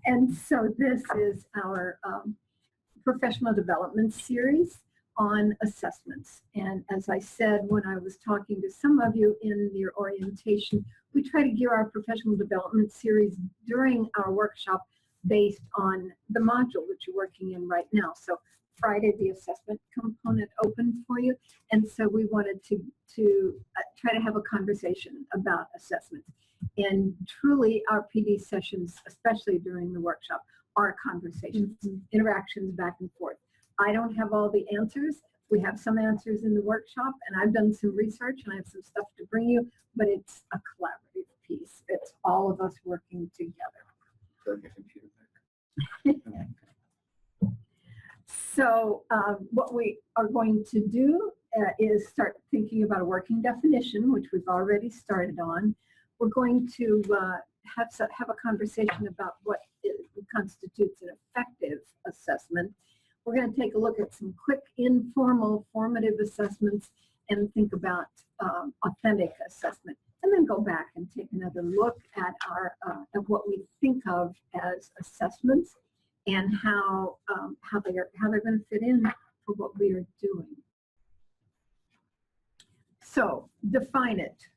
And so this is our professional development series on assessments. And as I said, when I was talking to some of you in your orientation, we try to gear our professional development series during our workshop based on the module that you're working in right now. So Friday, the assessment component opened for you. And so we wanted to try to have a conversation about assessments. And truly our PD sessions, especially during the workshop, are conversations, interactions back and forth. I don't have all the answers. We have some answers in the workshop, and I've done some research and I have some stuff to bring you, but it's a collaborative piece. It's all of us working together. So what we are going to do is start thinking about a working definition, which we've already started on. We're going to have a conversation about what constitutes an effective assessment. We're going to take a look at some quick, informal, formative assessments and think about authentic assessment, and then go back and take another look at our at what we think of as assessments and how they're going to fit in for what we are doing. So define it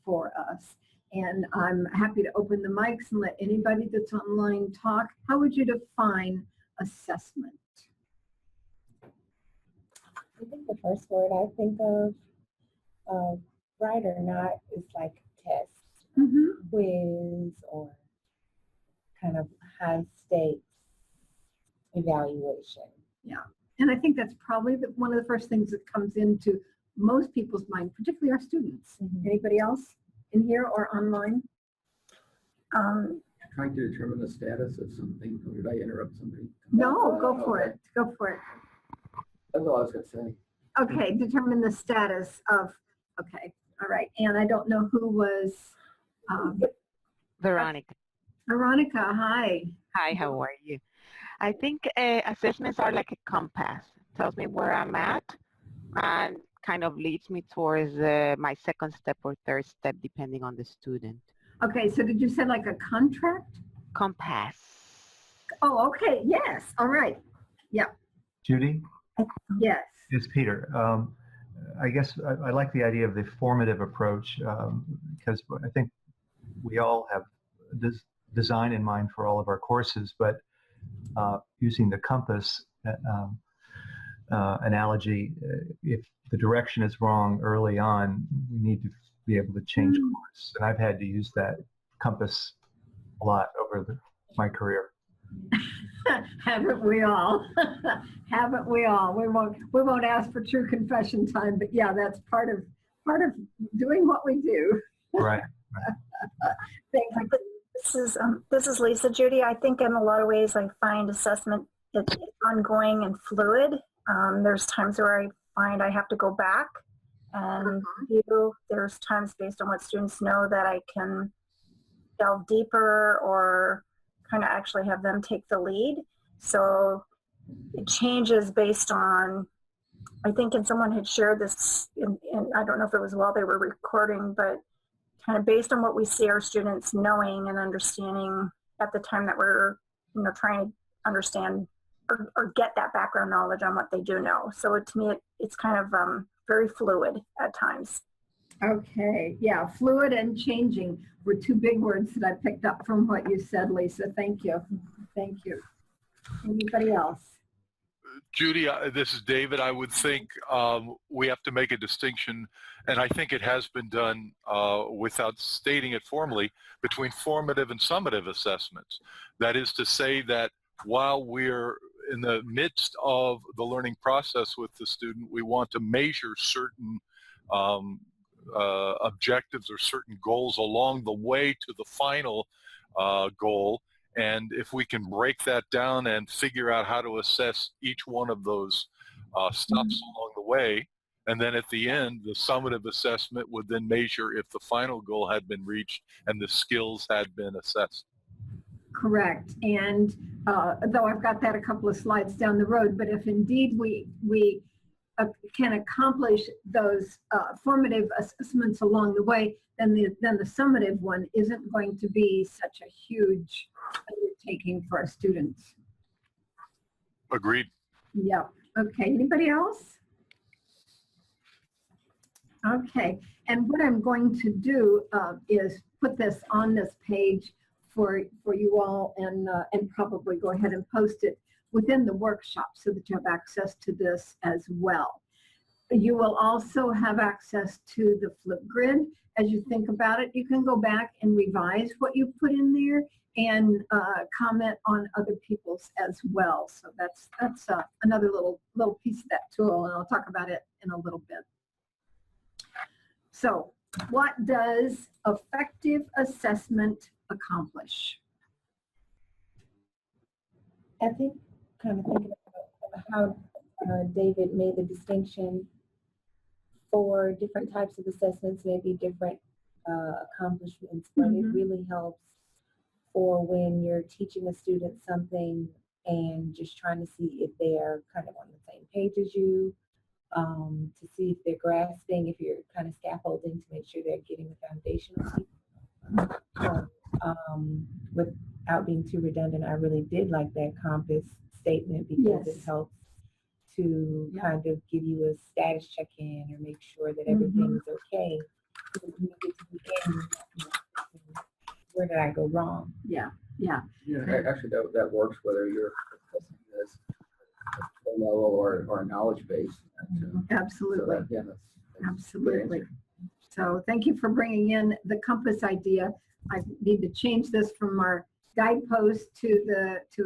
for us. And I'm happy to open the mics and let anybody that's online talk. How would you define assessment? I think the first word I think of, right or not, is like test, quiz, or kind of high stakes evaluation. Yeah, and I think that's probably one of the first things that comes into most people's mind, particularly our students. Anybody else in here or online? Trying to determine the status of something, or did I interrupt somebody? No, go for it. Go for it. That's all I was going to say. Okay, determine the status of, okay, all right. And I don't know who was. Veronica. Veronica, hi. Hi, how are you? I think assessments are like a compass. Tells me where I'm at and kind of leads me towards my second step or third step, depending on the student. Okay, so did you say like a contract? Compass. Oh, okay, yes, all right. Yeah. Judy? Yes. It's Peter. I guess I like the idea of the formative approach because I think we all have this design in mind for all of our courses, but using the compass analogy, if the direction is wrong early on, we need to be able to change course. And I've had to use that compass a lot over my career. Haven't we all? Haven't we all? We won't ask for true confession time, but yeah, that's part of doing what we do. Right. Thank you. This is Lisa. Judy, I think in a lot of ways I find assessment it's ongoing and fluid. There's times where I find I have to go back and review. There's times based on what students know that I can delve deeper or kind of actually have them take the lead. So it changes based on, I think, and someone had shared this, in I don't know if it was while they were recording, but kind of based on what we see our students knowing and understanding at the time that we're, trying to understand or get that background knowledge on what they do know. So to me, it's kind of very fluid at times. Okay, yeah, fluid and changing were two big words that I picked up from what you said, Lisa. Thank you. Thank you. Anybody else? Judy, this is David. I would think we have to make a distinction, and I think it has been done without stating it formally, between formative and summative assessments. That is to say that while we're in the midst of the learning process with the student, we want to measure certain objectives or certain goals along the way to the final goal. And if we can break that down and figure out how to assess each one of those stops along the way, and then at the end, the summative assessment would then measure if the final goal had been reached and the skills had been assessed. Correct. And though I've got that a couple of slides down the road, but if indeed we can accomplish those formative assessments along the way, then the summative one isn't going to be such a huge taking for our students. Agreed. Yep. Okay. Anybody else? Okay. And what I'm going to do is put this on this page for you all, and probably go ahead and post it within the workshop so that you have access to this as well. You will also have access to the flip grid. As you think about it, you can go back and revise what you put in there and comment on other people's as well. So that's another little piece of that tool, and I'll talk about it in a little bit. So what does effective assessment accomplish? I think kind of thinking about how David made the distinction for different types of assessments, maybe different accomplishments, but it really helps for when you're teaching a student something and just trying to see if they're kind of on the same page as you, to see if they're grasping, if you're kind of scaffolding to make sure they're getting the foundational piece. Without being too redundant, I really did like that compass statement because it helps to kind of give you a status check-in or make sure that everything is okay. So when you get to the end, where did I go wrong? Yeah, actually that works whether you're assessing this at a level or a knowledge base. Absolutely. So that's Absolutely. So thank you for bringing in the compass idea. I need to change this from our guidepost to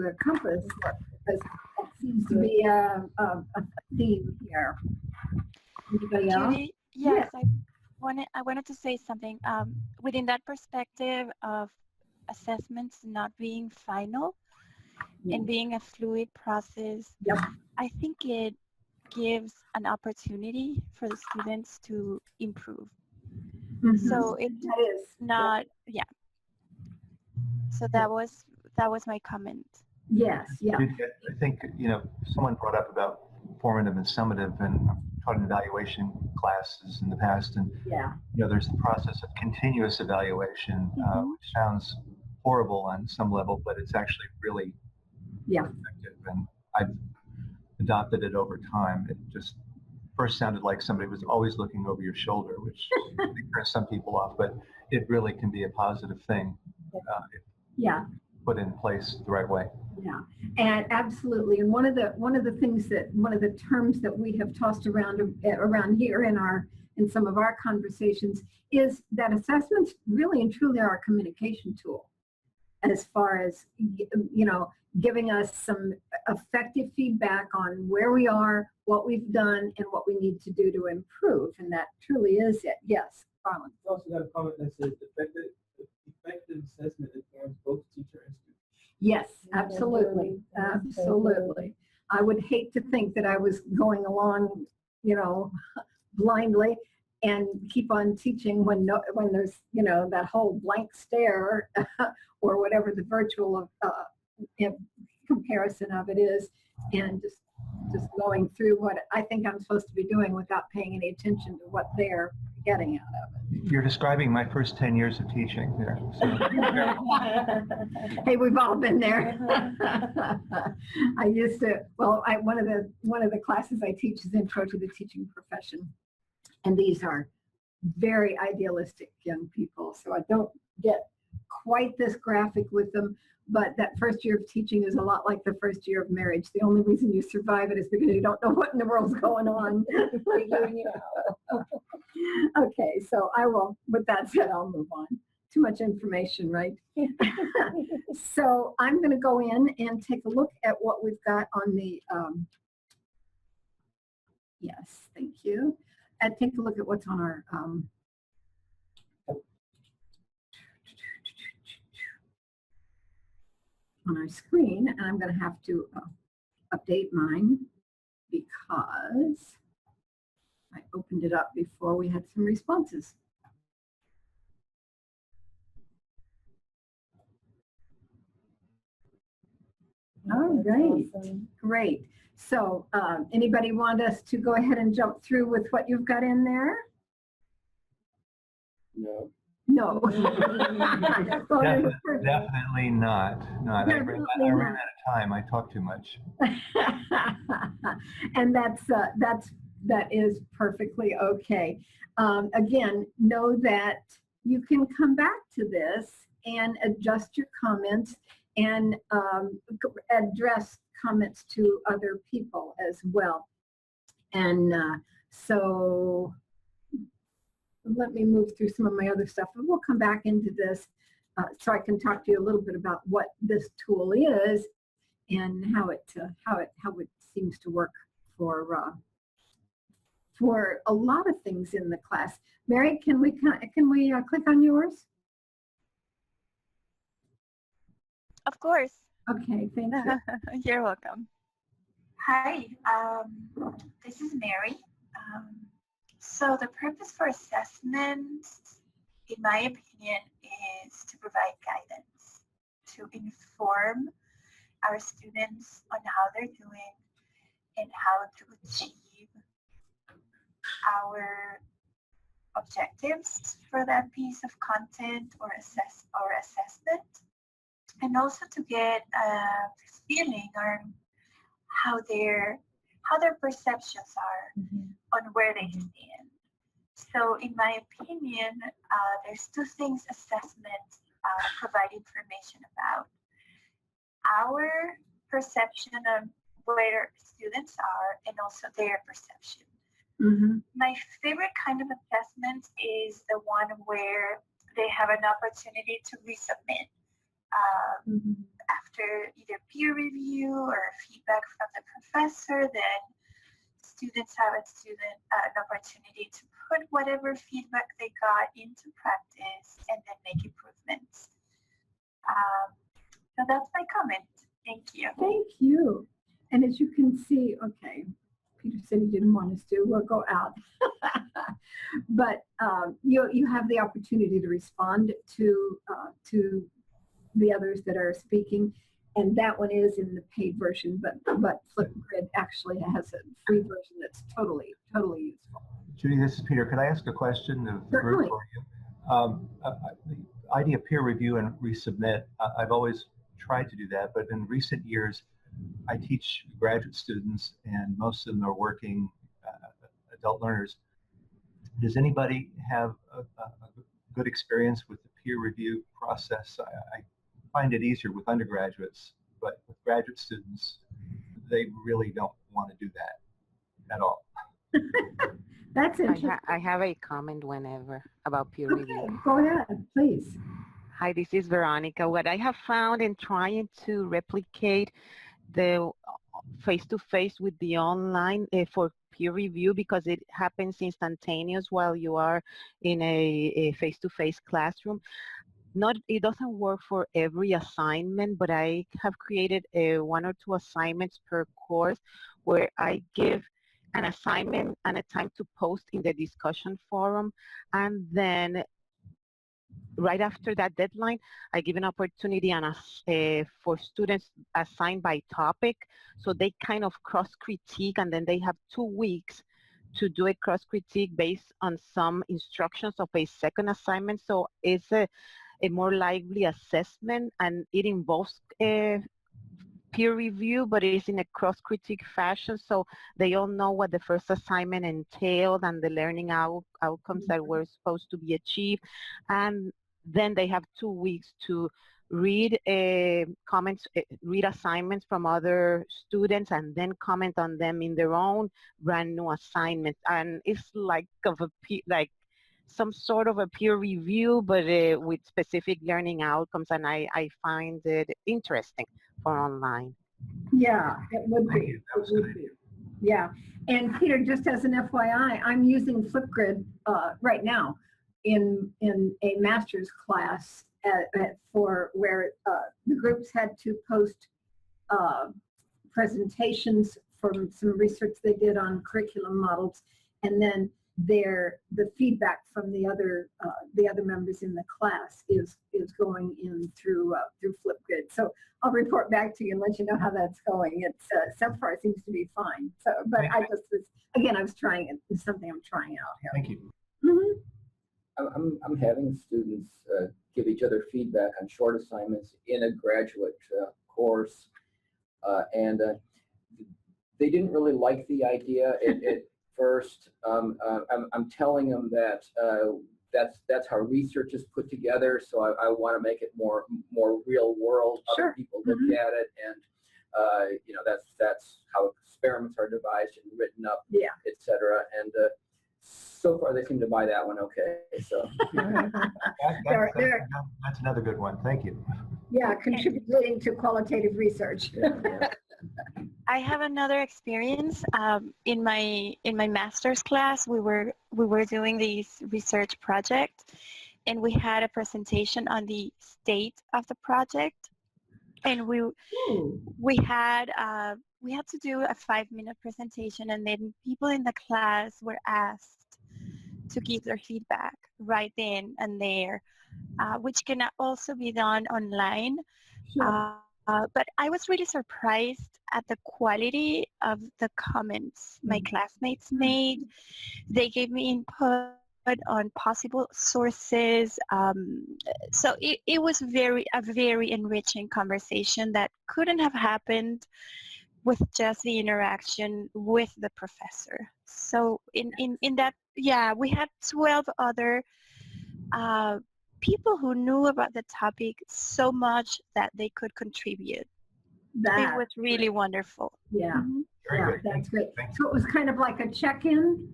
a compass, because it seems to be a theme here. Anybody else? Judy, yes, I wanted to say something. Within that perspective of assessments not being final and being a fluid process, I think it gives an opportunity for the students to improve. So it's not, So that was my comment. Yes, I think, someone brought up about formative and summative, and I've taught in evaluation classes in the past, and there's the process of continuous evaluation, which sounds horrible on some level, but it's actually really effective, and I've adopted it over time. It just first sounded like somebody was always looking over your shoulder, which I think turns some people off, but it really can be a positive thing if put in place the right way. Yeah, and absolutely. And one of the terms that we have tossed around here in some of our conversations is that assessments really and truly are a communication tool, as far as giving us some effective feedback on where we are, what we've done, and what we need to do to improve. And that truly is it. Yes, Carlin. I also got a comment that says effective assessment informs both teacher and student. Yes, absolutely. Absolutely. I would hate to think that I was going along, blindly and keep on teaching when there's, that whole blank stare or whatever the virtual comparison of it is, and just going through what I think I'm supposed to be doing without paying any attention to what they're getting out of it. You're describing my first 10 years of teaching there. So. Hey, we've all been there. I used to, one of the classes I teach is Intro to the Teaching Profession. And these are very idealistic young people. So I don't get quite this graphic with them, but that first year of teaching is a lot like the first year of marriage. The only reason you survive it is because you don't know what in the world's going on. Okay, so I will, with that said, I'll move on. Too much information, right? So I'm going to go in and take a look at what we've got on the, yes, thank you. And take a look at what's on our, screen, and I'm going to have to update mine because I opened it up before we had some responses. All right, great. So anybody want us to go ahead and jump through with what you've got in there? No. No. Well, Definitely not. I ran Definitely out of time. I talk too much. and that is perfectly okay. Again, know that you can come back to this and adjust your comments and address comments to other people as well. And so let me move through some of my other stuff, and we'll come back into this so I can talk to you a little bit about what this tool is and how it seems to work for a lot of things in the class. Mary, can we click on yours? Of course. Okay, thank you. You're welcome. Hi, this is Mary. So the purpose for assessments, in my opinion, is to provide guidance, to inform our students on how they're doing and how to achieve our objectives for that piece of content or assessment, and also to get a feeling on how their perceptions are on where they stand. So in my opinion, there's two things assessments provide information about: our perception of where students are and also their perception. My favorite kind of assessment is the one where they have an opportunity to resubmit after either peer review or feedback from the professor. Then students have an opportunity to put whatever feedback they got into practice and then make improvements. So that's my comment. Thank you. Thank you. And as you can see, okay, Peter said he didn't want us to. We'll go out. But you have the opportunity to respond to the others that are speaking, and that one is in the paid version. But Flipgrid actually has a free version that's totally useful. Judy, this is Peter. Could I ask a question of the group for you? The idea of peer review and resubmit, I've always tried to do that, but in recent years, I teach graduate students, and most of them are working adult learners. Does anybody have a good experience with the peer review process? I find it easier with undergraduates, but with graduate students, they really don't want to do that at all. That's interesting. I have a comment whenever about peer review. Go ahead, please. Hi, this is Veronica. What I have found in trying to replicate the face-to-face with the online for peer review, because it happens instantaneous while you are in a face-to-face classroom. It doesn't work for every assignment, but I have created one or two assignments per course where I give an assignment and a time to post in the discussion forum, and then right after that deadline, I give an opportunity for students assigned by topic, so they kind of cross-critique, and then they have 2 weeks to do a cross-critique based on some instructions of a second assignment. So it's a more lively assessment, and it involves peer review, but it is in a cross-critique fashion, so they all know what the first assignment entailed and the learning outcomes that were supposed to be achieved. And then they have 2 weeks to read read assignments from other students, and then comment on them in their own brand new assignments. And it's like some sort of a peer review, but with specific learning outcomes, and I find it interesting for online. Yeah, it would be. Yeah, and Peter, just as an FYI, I'm using Flipgrid right now in a master's class for where the groups had to post presentations from some research they did on curriculum models, and then the feedback from the other members in the class is going in through Flipgrid. So I'll report back to you and let you know how that's going. It's so far it seems to be fine. So, but I was trying it. It's something I'm trying out here. Thank you. I'm having students give each other feedback on short assignments in a graduate course, and they didn't really like the idea at first. I'm telling them that that's how research is put together, so I want to make it more real world. Sure. Other people look at it, and you know, that's how experiments are devised and written up, Yeah. etc. And so far, they seem to buy that one okay. So That's another good one. Thank you. Yeah, contributing to qualitative research. I have another experience. In my master's class, we were doing this research project, and we had a presentation on the state of the project, and we had to do a 5-minute presentation, and then people in the class were asked to give their feedback right then and there, which can also be done online. Sure. But I was really surprised at the quality of the comments my classmates made. They gave me input on possible sources. So it was a very enriching conversation that couldn't have happened with just the interaction with the professor. So in that, yeah, we had 12 other people who knew about the topic so much that they could contribute. It was really wonderful. Yeah, Very good. that's great. Thank So it was kind of like a check-in?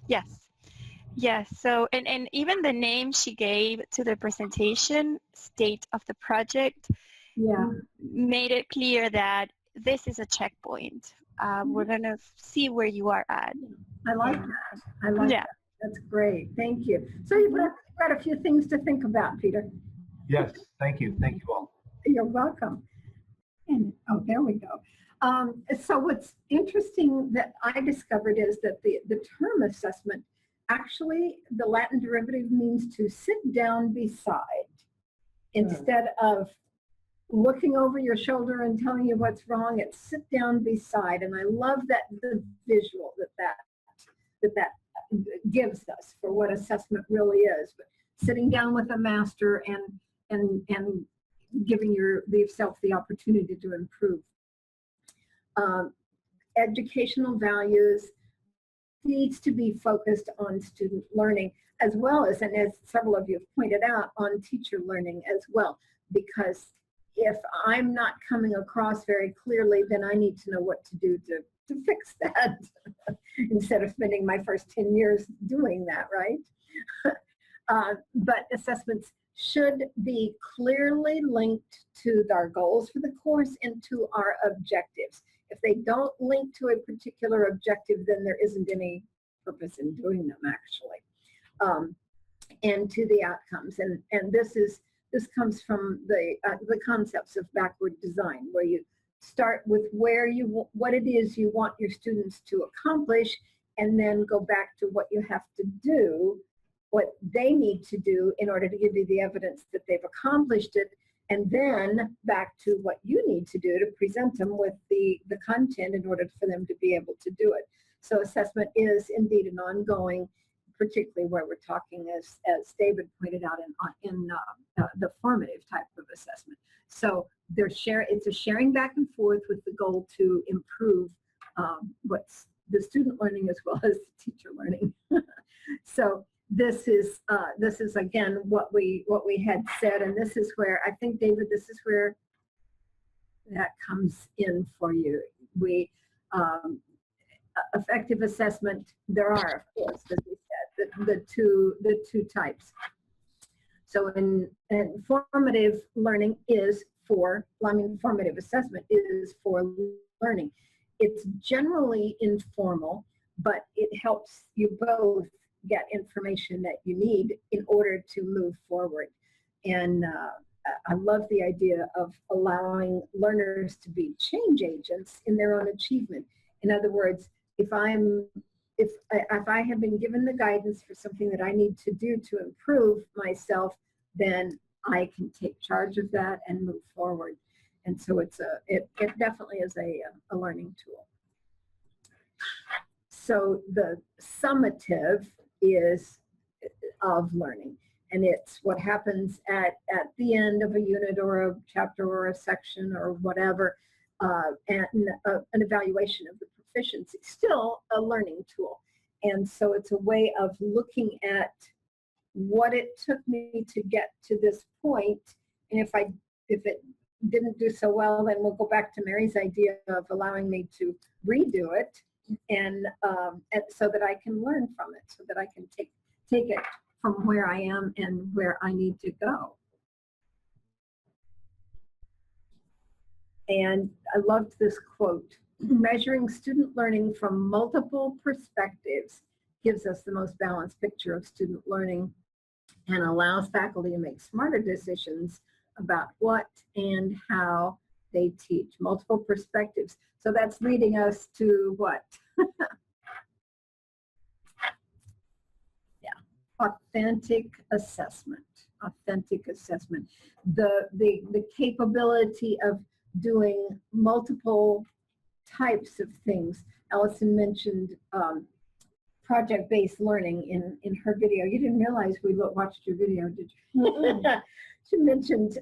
Yes. Yes. So, and even the name she gave to the presentation, State of the Project, made it clear that this is a checkpoint. We're going to see where you are at. I like that. I like that. That's great. Thank you. So you've got a few things to think about, Peter. Yes. Thank you. Thank you all. You're welcome. And there we go. So what's interesting that I discovered is that the term assessment, actually the Latin derivative means to sit down beside, instead of looking over your shoulder and telling you what's wrong. It's sit down beside. And I love that the visual that gives us for what assessment really is. But sitting down with a master and giving yourself the opportunity to improve. Educational values needs to be focused on student learning, as well as, and as several of you have pointed out, on teacher learning as well. Because if I'm not coming across very clearly, then I need to know what to do to fix that instead of spending my first 10 years doing that, right? But assessments should be clearly linked to our goals for the course and to our objectives. If they don't link to a particular objective, then there isn't any purpose in doing them, actually. And to the outcomes. And this comes from the concepts of backward design, where you start with what it is you want your students to accomplish, and then go back to what you have to do, what they need to do in order to give you the evidence that they've accomplished it, and then back to what you need to do to present them with the content in order for them to be able to do it. So assessment is indeed an ongoing, particularly where we're talking, as David pointed out, in the formative type of assessment. So it's a sharing back and forth with the goal to improve what's the student learning as well as the teacher learning. So this is again what we had said, and this is where I think, David, this is where that comes in for you. We effective assessment. There are, of course, as we said, the two types. So in formative learning is formative assessment is for learning. It's generally informal, but it helps you both get information that you need in order to move forward. And I love the idea of allowing learners to be change agents in their own achievement. In other words, if I have been given the guidance for something that I need to do to improve myself, then I can take charge of that and move forward. And so it definitely is a learning tool. So the summative is of learning. And it's what happens at the end of a unit or a chapter or a section or whatever, and an evaluation of the proficiency. Still a learning tool. And so it's a way of looking at what it took me to get to this point. And if it didn't do so well, then we'll go back to Mary's idea of allowing me to redo it, and so that I can learn from it, so that I can take it from where I am and where I need to go. And I loved this quote: measuring student learning from multiple perspectives gives us the most balanced picture of student learning and allows faculty to make smarter decisions about what and how they teach. Multiple perspectives. So that's leading us to what? Yeah, authentic assessment. Authentic assessment. The capability of doing multiple types of things. Allison mentioned project-based learning in her video. You didn't realize we watched your video, did you? She mentioned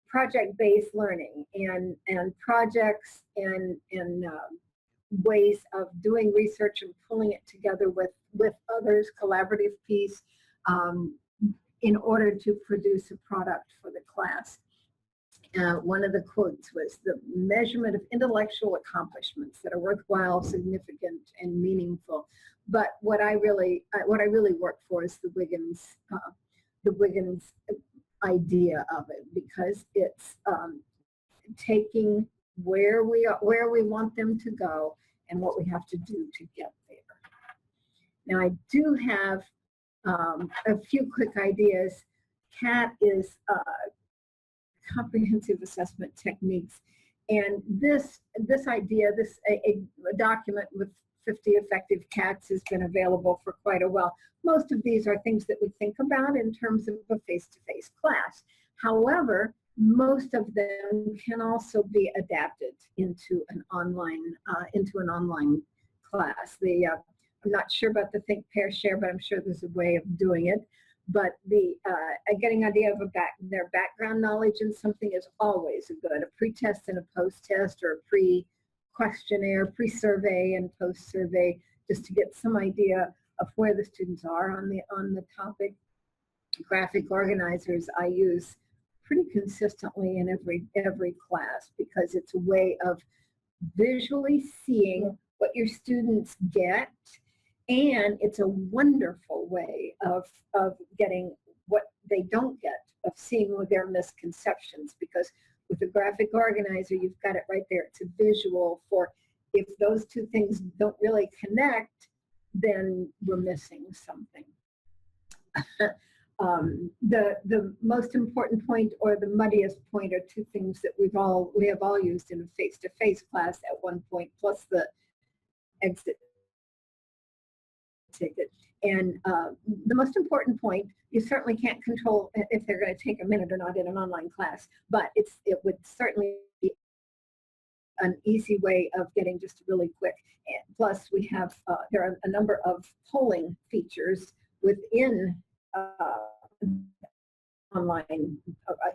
project-based learning and projects and ways of doing research and pulling it together with others, collaborative piece, in order to produce a product for the class. One of the quotes was, the measurement of intellectual accomplishments that are worthwhile, significant, and meaningful. But what I really work for is the Wiggins idea of it, because it's taking where we want them to go and what we have to do to get there. Now, I do have a few quick ideas. CAT is comprehensive assessment techniques, and this idea, a document with 50 effective CATs has been available for quite a while. Most of these are things that we think about in terms of a face-to-face class. However, most of them can also be adapted into an online class. I'm not sure about the think, pair, share, but I'm sure there's a way of doing it. But getting an idea of their background knowledge in something is always good. A pre-test and a post-test, or a pre-questionnaire, pre-survey and post-survey, just to get some idea of where the students are on the topic. Graphic organizers I use pretty consistently in every class, because it's a way of visually seeing what your students get. And it's a wonderful way of getting what they don't get, of seeing their misconceptions, because with a graphic organizer, you've got it right there. It's a visual for, if those two things don't really connect, then we're missing something. The most important point, or the muddiest point, are two things that we have all used in a face-to-face class at one point, plus the exit ticket. And the most important point, you certainly can't control if they're going to take a minute or not in an online class, but it would certainly be an easy way of getting just really quick. And plus, we have there are a number of polling features within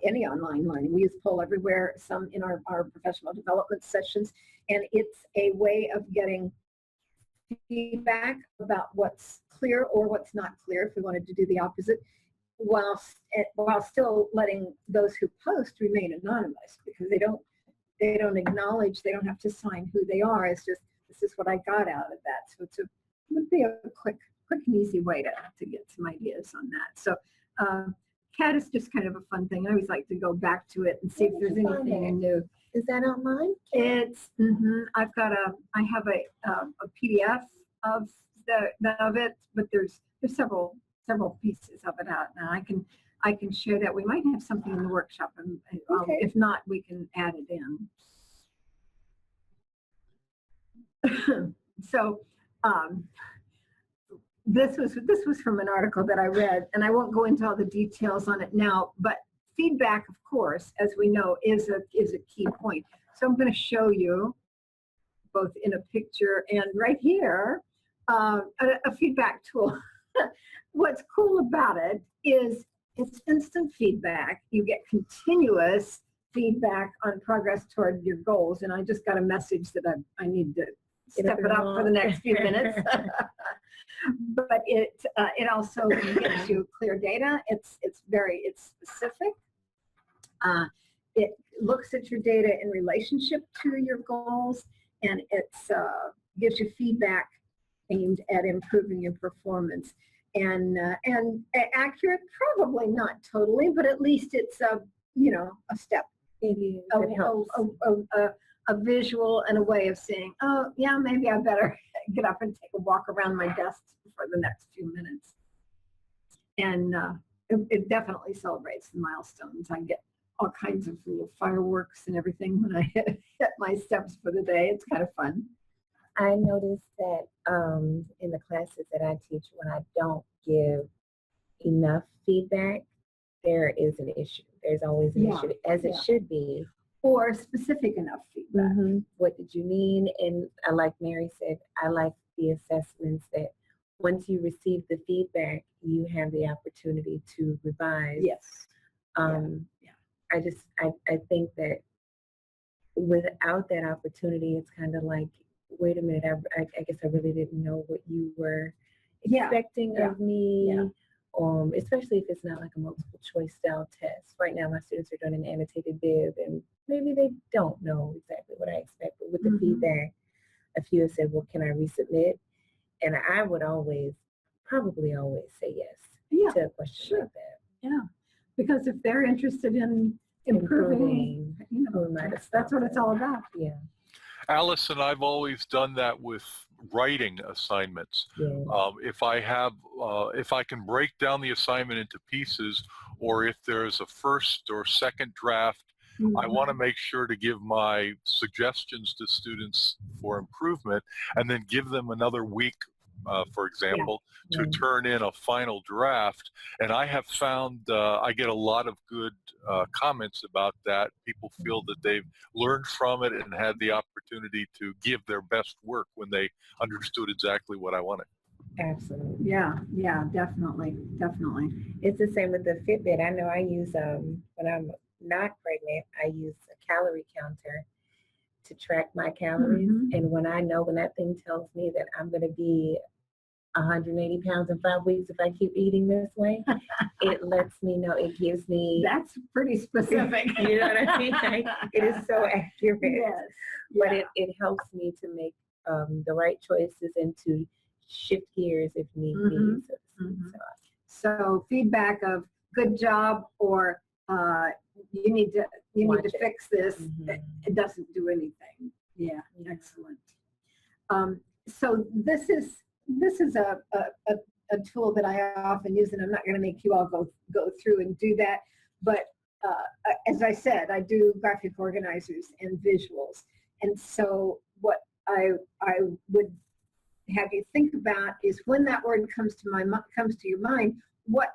any online learning. We use Poll Everywhere, some in our professional development sessions, and it's a way of getting feedback about what's clear or what's not clear, if we wanted to do the opposite, while still letting those who post remain anonymous, because they don't acknowledge, they don't have to sign who they are. It's just, this is what I got out of that. So it would be a quick and easy way to get some ideas on that. So CAT is just kind of a fun thing. I always like to go back to it and see if there's anything new. Is that online? It's I have a PDF of it, but there's several pieces of it out now. I can share that. We might have something in the workshop, and Okay. if not, we can add it in. So this was from an article that I read, and I won't go into all the details on it now, but feedback, of course, as we know, is a key point. So I'm going to show you, both in a picture and right here, a feedback tool. what's cool about it is it's instant feedback. You get continuous feedback on progress toward your goals. And I just got a message that I need to step it up for the next few minutes. But it also gives you clear data. It's specific. It looks at your data in relationship to your goals, and it gives you feedback aimed at improving your performance. And accurate, probably not totally, but at least it's a step. It helps. A visual and a way of saying, oh yeah, maybe I better get up and take a walk around my desk for the next few minutes. And it definitely celebrates the milestones. I get all kinds of little fireworks and everything when I hit my steps for the day. It's kind of fun. I noticed that in the classes that I teach, when I don't give enough feedback, there is an issue. There's always an issue, as it should be. Or specific enough feedback. What did you mean? And like Mary said, I like the assessments that once you receive the feedback, you have the opportunity to revise. Yes. I think that without that opportunity, it's kind of like, wait a minute, I guess I really didn't know what you were expecting of me. Especially if it's not like a multiple choice style test. Right now, my students are doing an annotated bib, and maybe they don't know exactly what I expect, but with the feedback, a few have said, well, can I resubmit? And I would probably always say yes to a question like that. Yeah, because if they're interested in improving, that's what it's all about. Yeah. Alice and I've always done that with writing assignments. If I can break down the assignment into pieces, or if there's a first or second draft, I want to make sure to give my suggestions to students for improvement, and then give them another week, for example, to turn in a final draft. And I have found I get a lot of good comments about that. People feel that they've learned from it and had the opportunity to give their best work when they understood exactly what I wanted. Absolutely. Yeah, definitely. It's the same with the Fitbit. I know I use, when I'm not pregnant, I use a calorie counter to track my calories. And when that thing tells me that I'm going to be 180 pounds in 5 weeks if I keep eating this way, it lets me know, it gives me... That's pretty specific. You know what I mean? It is so accurate. Yes. But it helps me to make the right choices and to shift gears if need be. So feedback of good job, or you need to fix this. It doesn't do anything. Yeah, excellent. So this is a tool that I often use, and I'm not going to make you all go through and do that. But as I said, I do graphic organizers and visuals, and so what I would have you think about is, when that word comes to your mind, what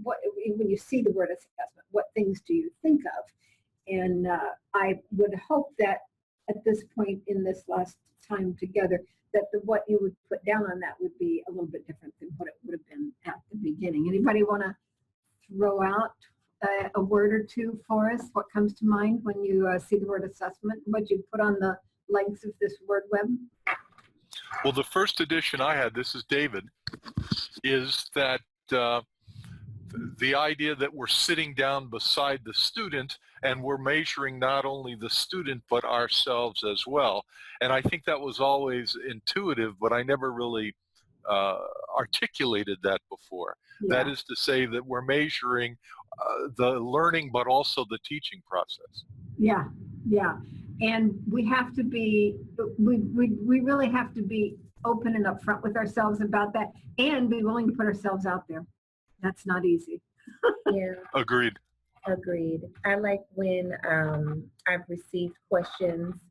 when you see the word assessment, what things do you think of? And I would hope that at this point in this last time together, that what you would put down on that would be a little bit different than what it would have been at the beginning. Anybody want to throw out a word or two for us? What comes to mind when you see the word assessment? What you put on the legs of this word web? Well, the first edition I had, this is David, is that the idea that we're sitting down beside the student and we're measuring not only the student but ourselves as well. And I think that was always intuitive, but I never really articulated that before. That is to say that we're measuring the learning but also the teaching process. Yeah. And we have to be, we really have to be open and upfront with ourselves about that, and be willing to put ourselves out there. That's not easy. Yeah. Agreed. I like when I've received questions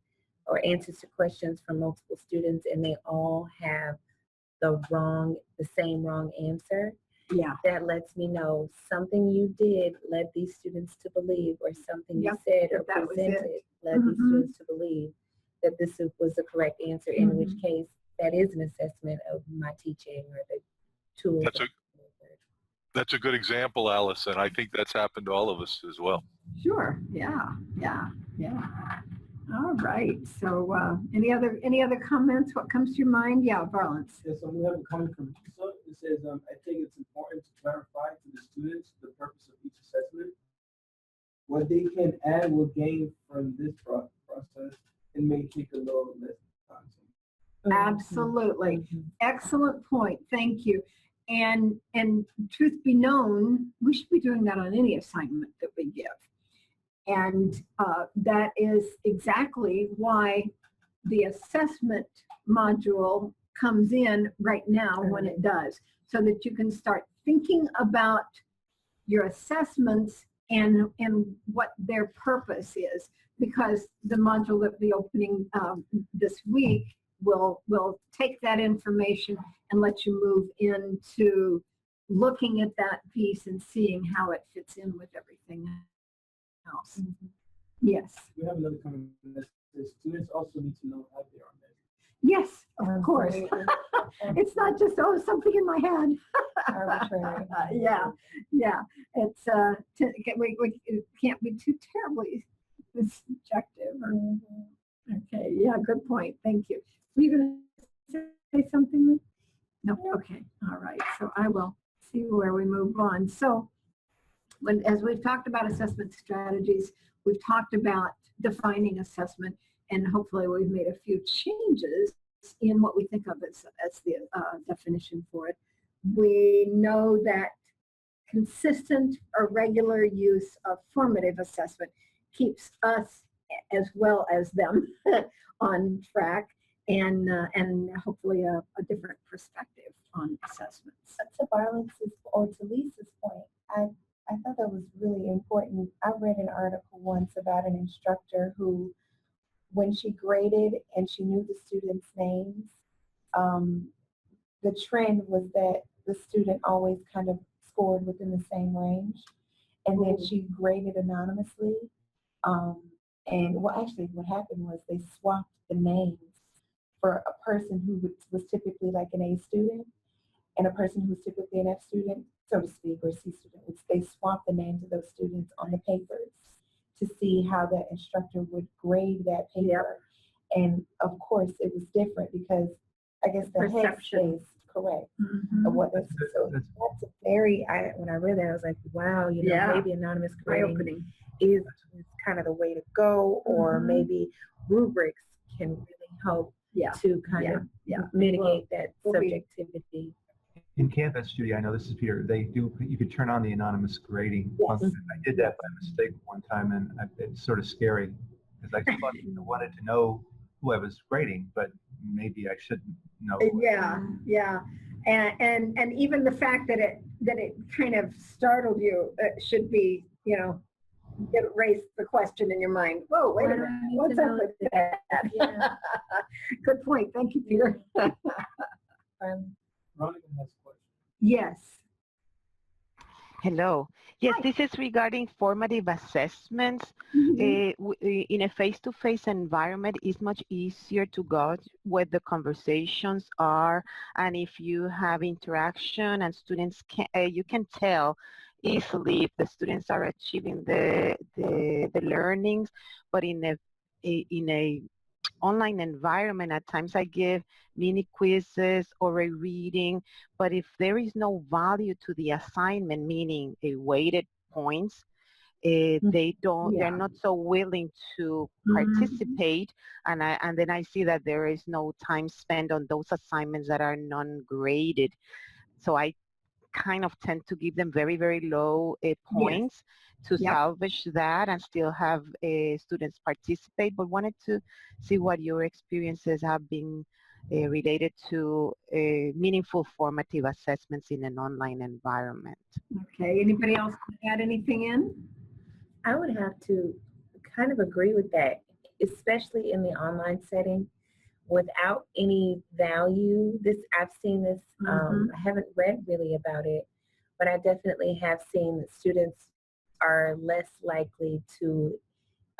or answers to questions from multiple students, and they all have the same wrong answer. Yeah. That lets me know something you did led these students to believe, or something you said or presented led these students to believe that this was the correct answer, in which case that is an assessment of my teaching or the tools. That's a good example, Allison. I think that's happened to all of us as well. Sure. Yeah. All right. So any other comments? What comes to your mind? Yeah, Varlance. Yes, we have a comment from Lisa. It says, I think it's important to clarify to the students the purpose of each assessment. What they can add will gain from this process and may take a little less time. Absolutely. Excellent point. Thank you. And truth be known, we should be doing that on any assignment that we give. And that is exactly why the assessment module comes in right now when it does, so that you can start thinking about your assessments and what their purpose is, because the module that will be opening this week will take that information and let you move into looking at that piece and seeing how it fits in with everything else. Yes. We have another comment that says students also need to know how they are measured. Yes, of course. It's not just, oh, something in my head. Arbitrary. Yeah. It's it can't be too terribly subjective. Okay. Yeah. Good point. Thank you. Were you going to say something? No. Okay. All right. So I will see where we move on. So, as we've talked about assessment strategies, we've talked about defining assessment, and hopefully we've made a few changes in what we think of as the definition for it. We know that consistent or regular use of formative assessment keeps us as well as them on track, and hopefully a different perspective on assessments. To Barlance's or to Lisa's point, I thought that was really important. I read an article once about an instructor who, when she graded and she knew the students' names, the trend was that the student always kind of scored within the same range. And then she graded anonymously. And actually what happened was they swapped the names for a person who was typically like an A student and a person who was typically an F student, so to speak, or C student. They swapped the names of those students on the papers to see how the instructor would grade that paper. And of course, it was different because I guess the Perception. head space, correct, of what this is. So that's a very, when I read that, I was like, wow, maybe anonymous grading is kind of the way to go, or maybe rubrics can really help to kind of mitigate that subjectivity. In Canvas, Judy, I know this is Peter, you could turn on the anonymous grading function. I did that by mistake one time, and it's sort of scary because I wanted to know who I was grading, but maybe I shouldn't know. Yeah. And even the fact that it kind of startled you should be, it raised the question in your mind. Whoa, wait a minute, what's up with that? Yeah. Good point. Thank you, Peter. Veronica has a question. Yes. Hello. Yes, Hi. this is regarding formative assessments. In a face-to-face environment, it's much easier to gauge where the conversations are, and if you have interaction and students you can tell easily if the students are achieving the learnings. But in a online environment, at times I give mini quizzes or a reading, but if there is no value to the assignment, meaning a weighted points, they're not so willing to participate, and then I see that there is no time spent on those assignments that are non-graded. So I kind of tend to give them very, very low points to salvage that and still have students participate, but wanted to see what your experiences have been related to meaningful formative assessments in an online environment. Okay, anybody else add anything in? I would have to kind of agree with that, especially in the online setting. Without any value, I've seen this, I haven't read really about it, but I definitely have seen that students are less likely to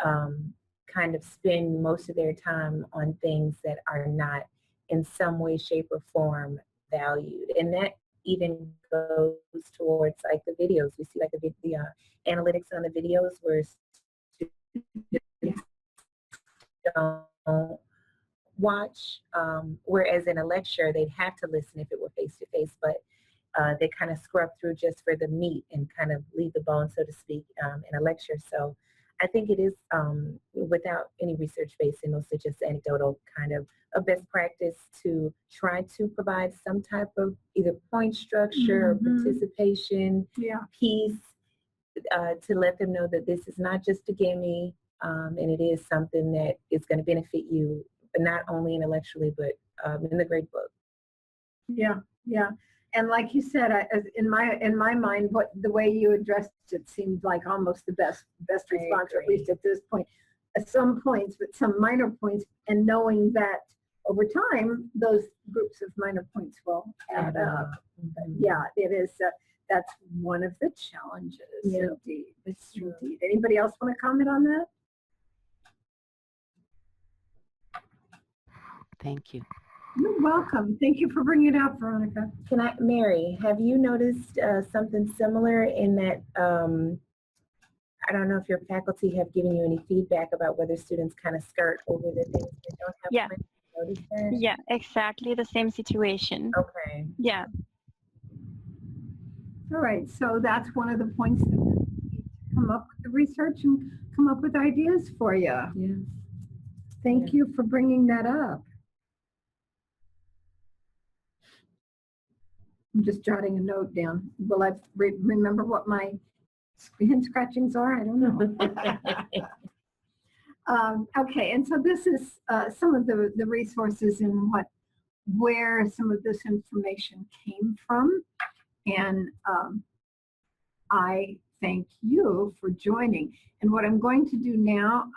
kind of spend most of their time on things that are not in some way, shape, or form valued. And that even goes towards like the videos. We see like the analytics on the videos where students don't watch, whereas in a lecture they'd have to listen if it were face to face, but they kind of scrub through just for the meat and kind of leave the bone, so to speak, in a lecture. So I think it is, without any research base and also just anecdotal, kind of a best practice to try to provide some type of either point structure or participation piece to let them know that this is not just a gimme, and it is something that is going to benefit you, but not only intellectually, but in the grade book. Yeah, yeah. And like you said, in my mind, the way you addressed it seemed like almost the best response, or at least at this point. At some points, but some minor points, and knowing that over time, those groups of minor points will add up. Yeah, it is. That's one of the challenges. Yeah. Indeed, it's indeed. Anybody else want to comment on that? Thank you. You're welcome. Thank you for bringing it up, Veronica. Mary, have you noticed something similar in that, I don't know if your faculty have given you any feedback about whether students kind of skirt over the things they don't have Yeah. time to notice that? Yeah, exactly the same situation. Okay. Yeah. All right, so that's one of the points that we need to come up with the research and come up with ideas for you. Yes. Thank you for bringing that up. I'm just jotting a note down. Will I remember what my hand scratchings are? I don't know. Okay, and so this is some of the resources and where some of this information came from. And I thank you for joining. And what I'm going to do now,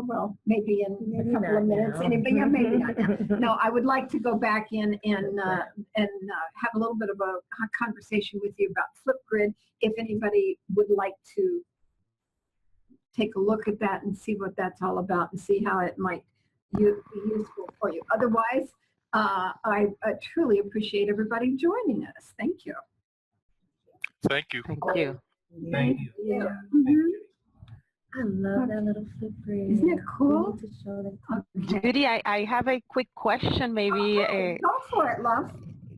well, maybe in a couple of minutes. Anybody? Yeah, maybe not now. No, I would like to go back in and have a little bit of a conversation with you about Flipgrid. If anybody would like to take a look at that and see what that's all about and see how it might be useful for you. Otherwise, I truly appreciate everybody joining us. Thank you. Thank you. Thank you. Thank you. Yeah. I love that little Flipgrid. Isn't it cool? We need to show them. Judy, I have a quick question, maybe. Go for it, love.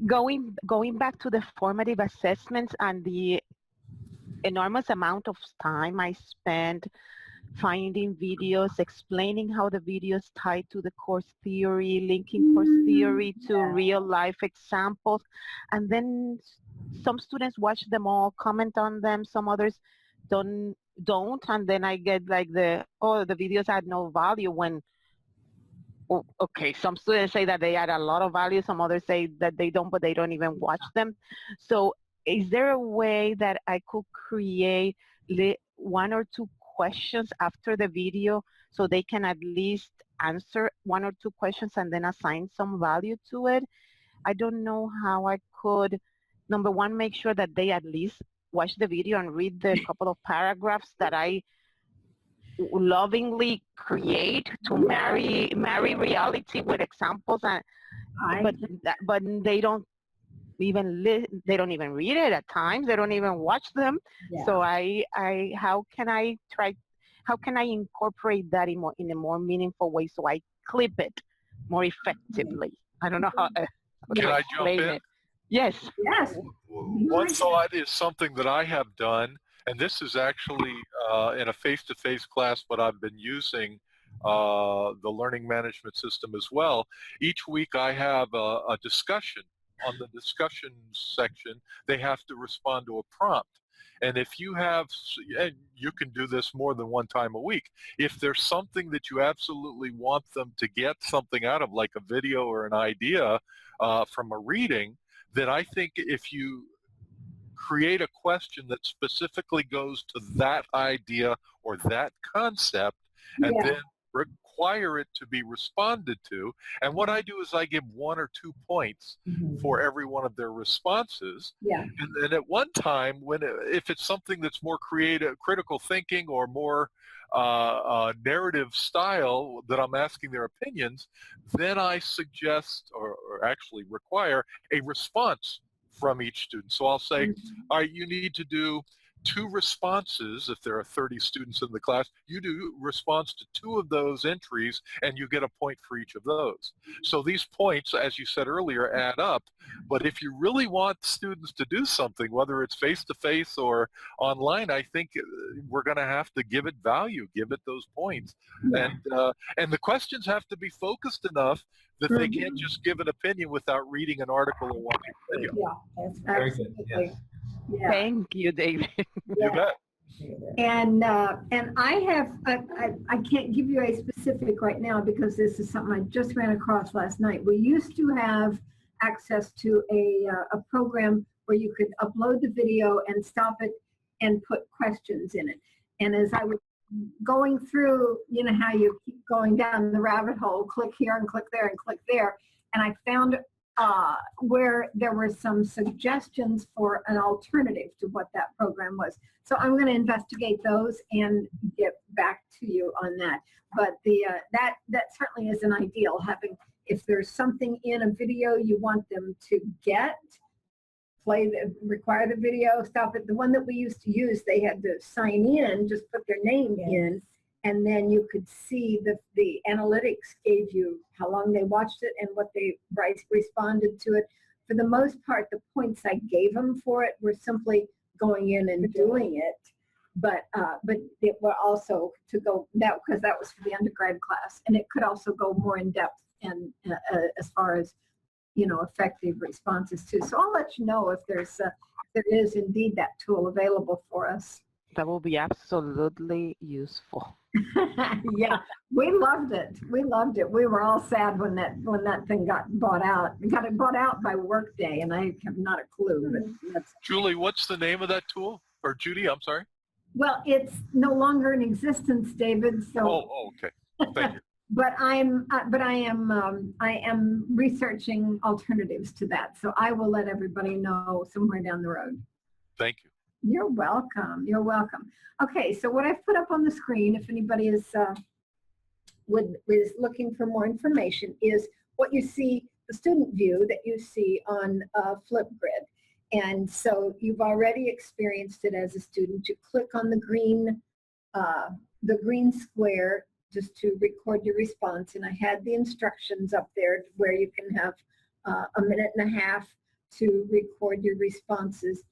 Going back to the formative assessments and the enormous amount of time I spent finding videos, explaining how the videos tie to the course theory, linking course theory to real life examples. And then some students watch them all, comment on them, some others don't. And then I get like the videos had no value when, okay, some students say that they add a lot of value, some others say that they don't, but they don't even watch them. So is there a way that I could create one or two questions after the video so they can at least answer one or two questions and then assign some value to it? I don't know how I could, number one, make sure that they at least watch the video and read the couple of paragraphs that I lovingly create to marry reality with examples, and but they don't even read it at times. They don't even watch them. Yeah. So how can I incorporate that in a more meaningful way so I clip it more effectively? I don't know how. Can I jump in? It. Yes. Yes. One thought is something that I have done, and this is actually in a face-to-face class, but I've been using the learning management system as well. Each week I have a discussion. On the discussion section, they have to respond to a prompt. And if you have, and you can do this more than one time a week, if there's something that you absolutely want them to get something out of, like a video or an idea from a reading, then I think if you create a question that specifically goes to that idea or that concept, and then require it to be responded to. And what I do is I give 1 or 2 points for every one of their responses. Yeah. And then at one time, if it's something that's more creative, critical thinking, or more narrative style that I'm asking their opinions, then I suggest or actually require a response from each student. So I'll say, all right, you need to do 2 responses. If there are 30 students in the class, you do response to 2 of those entries and you get a point for each of those. So these points, as you said earlier, add up. But if you really want students to do something, whether it's face-to-face or online, I think we're going to have to give it value, give it those points. Yeah. And the questions have to be focused enough that they can't just give an opinion without reading an article or watching a video. Yeah, That's Very good. absolutely. Yes. Yeah. Thank you, David. You bet. And I have, I can't give you a specific right now because this is something I just ran across last night. We used to have access to a program where you could upload the video and stop it and put questions in it. And as I was going through, you know, how you keep going down the rabbit hole, click here and click there and click there. And I found where there were some suggestions for an alternative to what that program was. So I'm going to investigate those and get back to you on that. But the that certainly isn't ideal, having, if there's something in a video you want them to get, require the video, stop it. The one that we used to use, they had to sign in, just put their name in, and then you could see the analytics gave you how long they watched it and what they responded to it. For the most part, the points I gave them for it were simply going in and doing it. But it were also to go, that because that was for the undergrad class, and it could also go more in depth and as far as, you know, effective responses too. So I'll let you know if there is indeed that tool available for us. That will be absolutely useful. Yeah, we loved it. We loved it. We were all sad when that thing got bought out. We got it bought out by Workday, and I have not a clue. But that's, Julie, what's the name of that tool? Or Judy, I'm sorry. well, it's no longer in existence, David. So. Oh, okay. Thank you. But I am researching alternatives to that. So I will let everybody know somewhere down the road. Thank you. You're welcome. You're welcome. Okay, so what I've put up on the screen, if anybody is looking for more information, is what you see, the student view that you see on Flipgrid. And so you've already experienced it as a student. You click on the green square just to record your response. And I had the instructions up there where you can have a minute and a half to record your responses.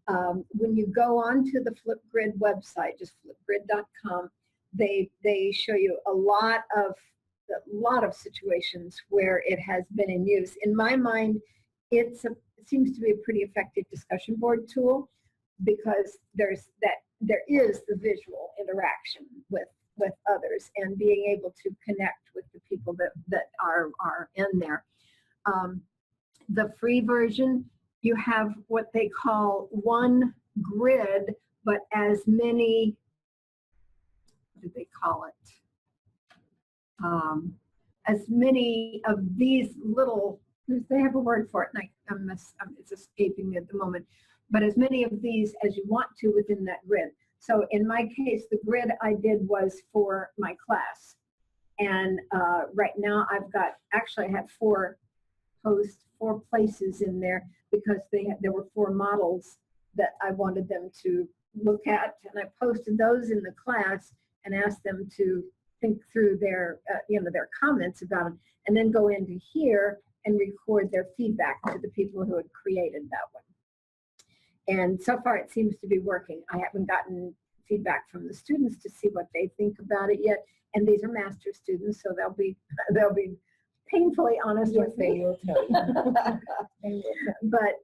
When you go onto the Flipgrid website, just flipgrid.com, they show you a lot of situations where it has been in use. In my mind, it seems to be a pretty effective discussion board tool because there is the visual interaction with others and being able to connect with the people that are in there. The free version, you have what they call one grid, but as many, what do they call it? As many of these little, they have a word for it, and it's escaping me at the moment, but as many of these as you want to within that grid. So in my case, the grid I did was for my class. And right now I've got, actually I have 4 places in there because there were 4 models that I wanted them to look at. And I posted those in the class and asked them to think through their comments about it, and then go into here and record their feedback to the people who had created that one. And so far it seems to be working. I haven't gotten feedback from the students to see what they think about it yet. And these are master students, so they'll be painfully honest with me. They will tell you. But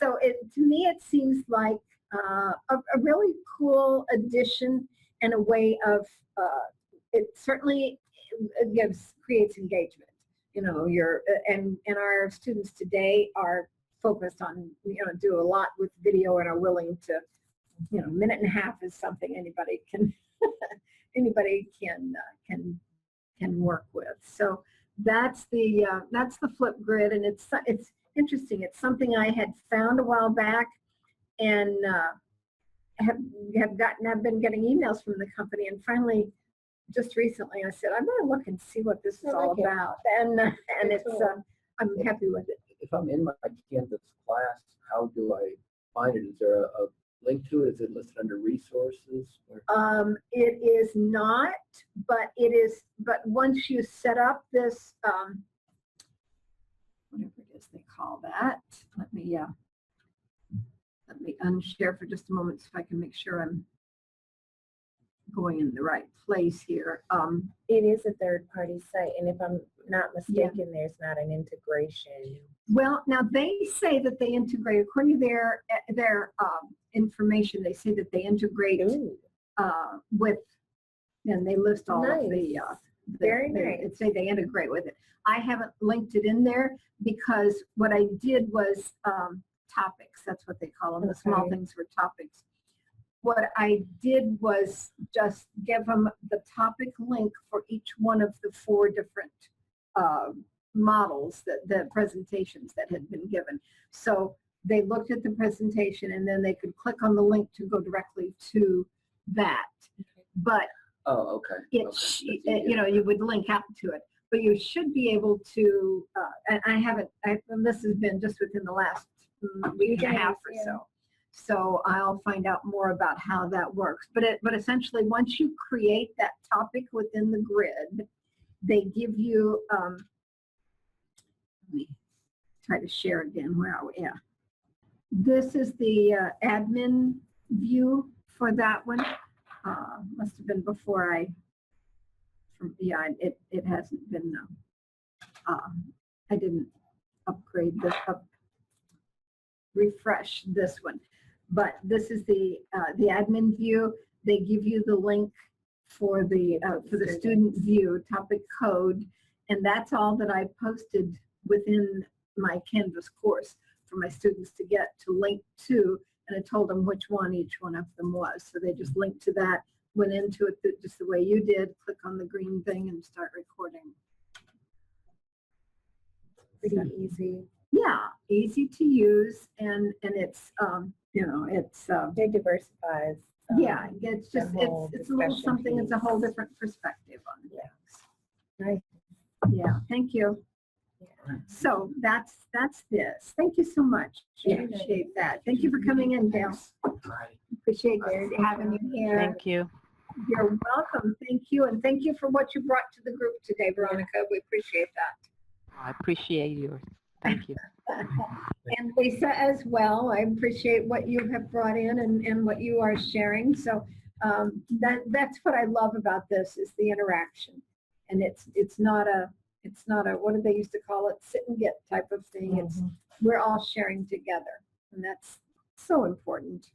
so to me it seems like a really cool addition and a way of it certainly creates engagement. You know, and our students today are focused on, do a lot with video and are willing to, minute and a half is something anybody can work with. So that's the Flipgrid, and it's interesting. It's something I had found a while back, and I've been getting emails from the company, and finally, just recently, I said, I'm going to look and see what this is all about, and it's I'm happy with it. If I'm in my Canvas class, how do I find it? Is there a link to it? Is it listed under resources? Or? It is not, but it is. But once you set up this, whatever it is they call that, let me unshare for just a moment so I can make sure I'm going in the right place here. It is a third-party site, and if I'm not mistaken, there's not an integration. Well, now they say that they integrate, according to their information, they say that they integrate with, and they list all of the Very nice. It say they integrate with it. I haven't linked it in there because what I did was topics. That's what they call them. The small things were topics. What I did was just give them the topic link for each one of the 4 different models, the presentations that had been given. So they looked at the presentation and then they could click on the link to go directly to that. But it's, you know, you would link out to it, but you should be able to, and and this has been just within the last week and a half or so. So I'll find out more about how that works. But essentially, once you create that topic within the grid, they give you, let me try to share again. Where are we? Yeah. This is the admin view for that one. Must have been before it hasn't been, I didn't upgrade this refresh this one. But this is the admin view. They give you the link for the student view topic code, and that's all that I posted within my Canvas course for my students to get to link to, and I told them which one each one of them was. So they just linked to that, went into it just the way you did, click on the green thing and start recording. Pretty easy. Yeah, easy to use, and it's you know, it's It diversifies. yeah, it's just whole it's a little discussion something. It's a whole piece. different perspective on it. Nice. Yeah, thank you. Yeah. So that's this. Thank you so much. Yeah. Appreciate that. Thank you for coming in, Gail. Appreciate having you here. Thank you. You're welcome. Thank you, and thank you for what you brought to the group today, Veronica. We appreciate that. I appreciate yours. Thank you. And Lisa as well. I appreciate what you have brought in and what you are sharing. So that's what I love about this is the interaction. And it's not a what did they used to call it, sit and get type of thing. It's we're all sharing together, and that's so important.